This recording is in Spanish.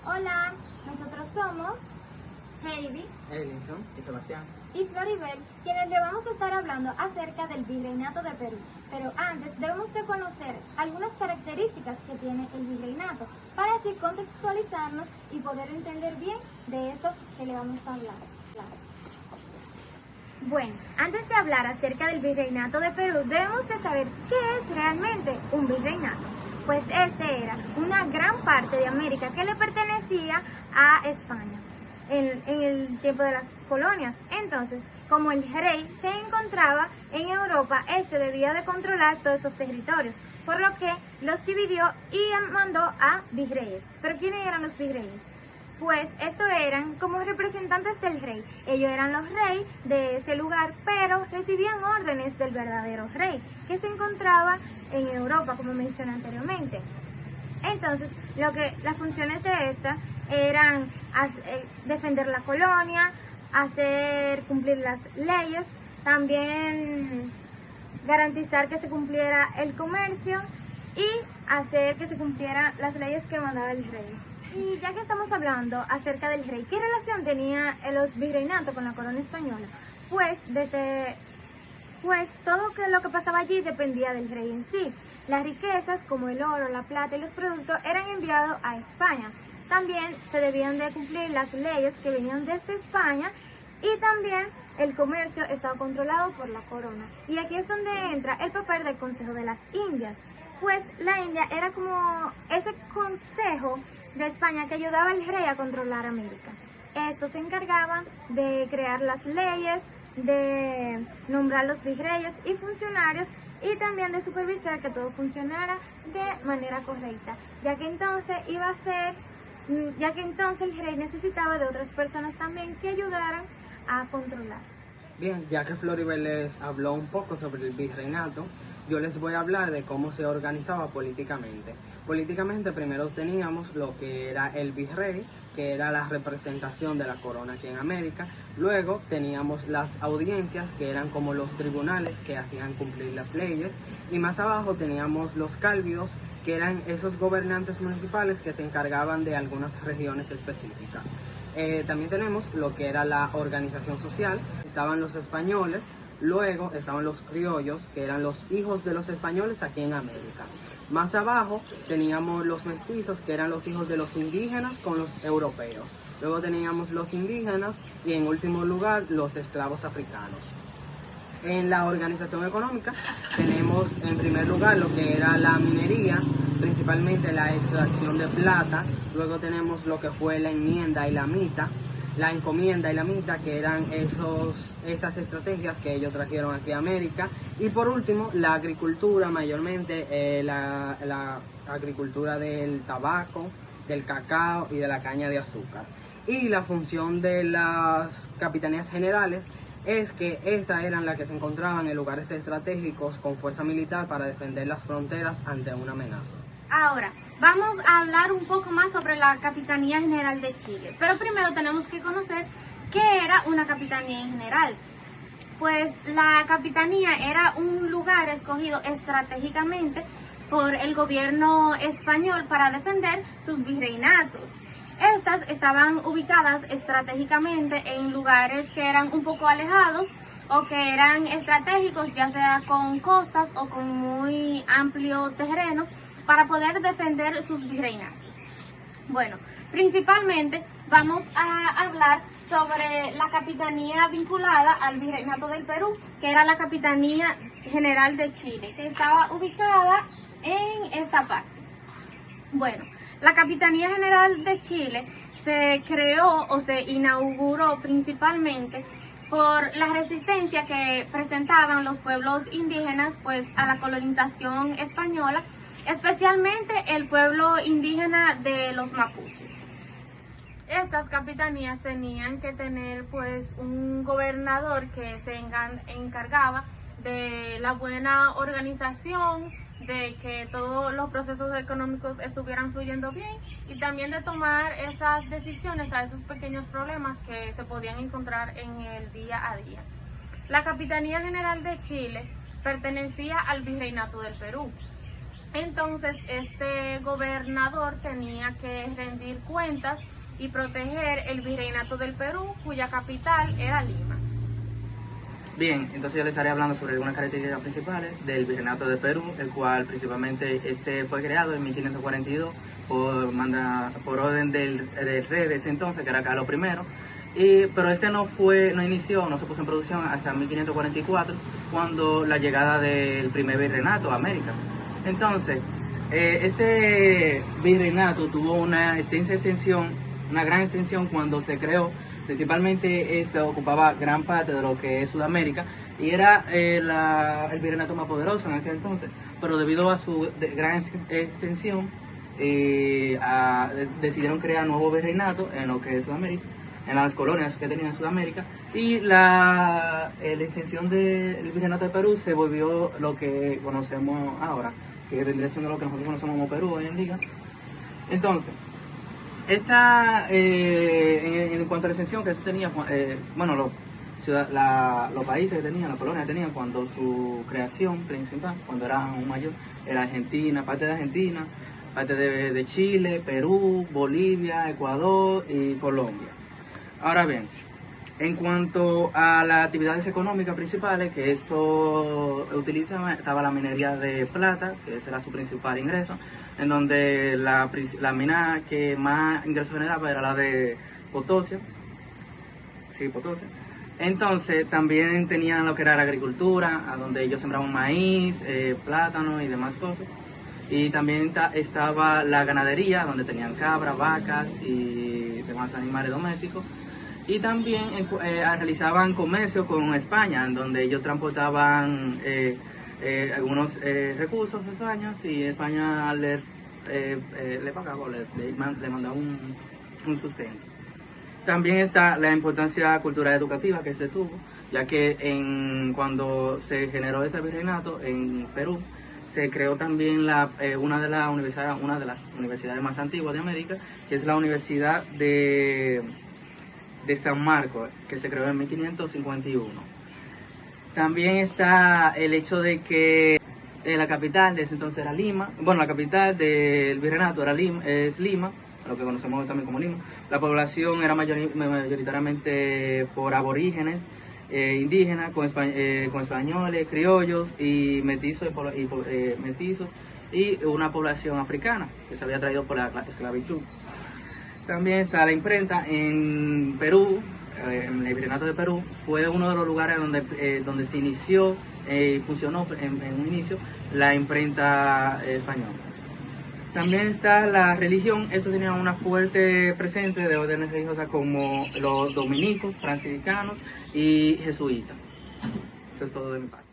Hola, nosotros somos Heidi Elinson y Sebastián. y Floribel, quienes le vamos a estar hablando acerca del Virreinato de Perú. Pero antes debemos de conocer algunas características que tiene el virreinato para así contextualizarnos y poder entender bien de esto que le vamos a hablar. Bueno, antes de hablar acerca del Virreinato de Perú, debemos de saber qué es realmente un virreinato. Pues este era una gran parte de América que le pertenecía a España en el tiempo de las colonias. Entonces, como el rey se encontraba en Europa, este debía de controlar todos esos territorios, por lo que los dividió y mandó a virreyes. ¿Pero quiénes eran los virreyes? Pues estos eran como representantes del rey. Ellos eran los reyes de ese lugar, pero recibían órdenes del verdadero rey, que se encontraba en Europa, como mencioné anteriormente. Entonces, las funciones de esta eran defender la colonia, hacer cumplir las leyes, también garantizar que se cumpliera el comercio y hacer que se cumplieran las leyes que mandaba el rey. Y ya que estamos hablando acerca del rey, ¿qué relación tenía los virreinatos con la corona española? Pues todo lo que pasaba allí dependía del rey en sí. Las riquezas como el oro, la plata y los productos eran enviados a España. También se debían de cumplir las leyes que venían desde España y también el comercio estaba controlado por la corona. Y aquí es donde entra el papel del Consejo de las Indias. Pues la India era como ese consejo de España que ayudaba al rey a controlar América. Estos se encargaban de crear las leyes, de nombrar los virreyes y funcionarios y también de supervisar que todo funcionara de manera correcta, ya que entonces el rey necesitaba de otras personas también que ayudaran a controlar. Bien, ya que Floribel les habló un poco sobre el virreinato, yo les voy a hablar de cómo se organizaba políticamente. Políticamente primero teníamos lo que era el virrey, que era la representación de la corona aquí en América. Luego teníamos las audiencias, que eran como los tribunales que hacían cumplir las leyes. Y más abajo teníamos los cálvidos, que eran esos gobernantes municipales que se encargaban de algunas regiones específicas. También tenemos lo que era la organización social. Estaban los españoles, luego estaban los criollos, que eran los hijos de los españoles aquí en América. Más abajo teníamos los mestizos, que eran los hijos de los indígenas con los europeos. Luego teníamos los indígenas y en último lugar los esclavos africanos. En la organización económica tenemos en primer lugar lo que era la minería, principalmente la extracción de plata. Luego tenemos lo que fue la encomienda y la mita, que eran esas estrategias que ellos trajeron aquí a América. Y por último, la agricultura, mayormente la agricultura del tabaco, del cacao y de la caña de azúcar. Y la función de las capitanías generales es que estas eran las que se encontraban en lugares estratégicos con fuerza militar para defender las fronteras ante una amenaza. Ahora, vamos a hablar un poco más sobre la Capitanía General de Chile, pero primero tenemos que conocer qué era una Capitanía General. Pues la Capitanía era un lugar escogido estratégicamente por el gobierno español para defender sus virreinatos. Estas estaban ubicadas estratégicamente en lugares que eran un poco alejados o que eran estratégicos, ya sea con costas o con muy amplio terreno, para poder defender sus virreinatos. Bueno, principalmente vamos a hablar sobre la capitanía vinculada al Virreinato del Perú, que era la Capitanía General de Chile, que estaba ubicada en esta parte. Bueno, la Capitanía General de Chile se creó o se inauguró principalmente por la resistencia que presentaban los pueblos indígenas pues a la colonización española, especialmente el pueblo indígena de los mapuches. Estas capitanías tenían que tener pues un gobernador que se encargaba de la buena organización, de que todos los procesos económicos estuvieran fluyendo bien y también de tomar esas decisiones a esos pequeños problemas que se podían encontrar en el día a día. La Capitanía General de Chile pertenecía al Virreinato del Perú. Entonces, este gobernador tenía que rendir cuentas y proteger el virreinato del Perú, cuya capital era Lima. Bien, entonces yo les estaré hablando sobre algunas características principales del Virreinato de Perú, el cual principalmente fue creado en 1542 por orden del rey de ese entonces, que era Carlos I, pero no se puso en producción hasta 1544, cuando la llegada del primer virreinato a América. Entonces, este virreinato tuvo una gran extensión cuando se creó. Principalmente ocupaba gran parte de lo que es Sudamérica y era el virreinato más poderoso en aquel entonces, pero debido a su gran extensión decidieron crear nuevos virreinatos en lo que es Sudamérica, en las colonias que tenían en Sudamérica, y la extensión del virreinato de Perú se volvió lo que conocemos ahora, que vendría siendo lo que nosotros conocemos como Perú hoy en día. Entonces, en cuanto a la extensión que tenía, los países que tenían, las colonias que tenían cuando su creación principal, cuando era aún mayor, era Argentina, parte de Chile, Perú, Bolivia, Ecuador y Colombia. Ahora bien, en cuanto a las actividades económicas principales que esto utilizaba, estaba la minería de plata, que ese era su principal ingreso, en donde la mina que más ingresos generaba era la de Potosí. Sí, Potosí. Entonces también tenían lo que era la agricultura, a donde ellos sembraban maíz, plátano y demás cosas. Y también estaba la ganadería, donde tenían cabras, vacas y demás animales domésticos. Y también realizaban comercio con España, en donde ellos transportaban algunos recursos a España, y España le pagaba, le mandaba un sustento. También está la importancia cultural educativa que se tuvo, ya que cuando se generó este virreinato en Perú, se creó también una de las universidades más antiguas de América, que es la Universidad de San Marcos, que se creó en 1551. También está el hecho de que la capital de ese entonces era Lima. Bueno, la capital del virreinato es Lima, lo que conocemos también como Lima. La población era mayoritariamente por aborígenes, indígenas, con españoles, criollos y mestizos, y una población africana que se había traído por la esclavitud. También está la imprenta en Perú. En el Virreinato de Perú fue uno de los lugares donde se inició y funcionó en un inicio la imprenta española. También está la religión. Estos tenían una fuerte presencia de órdenes religiosas como los dominicos, franciscanos y jesuitas. Eso es todo de mi parte.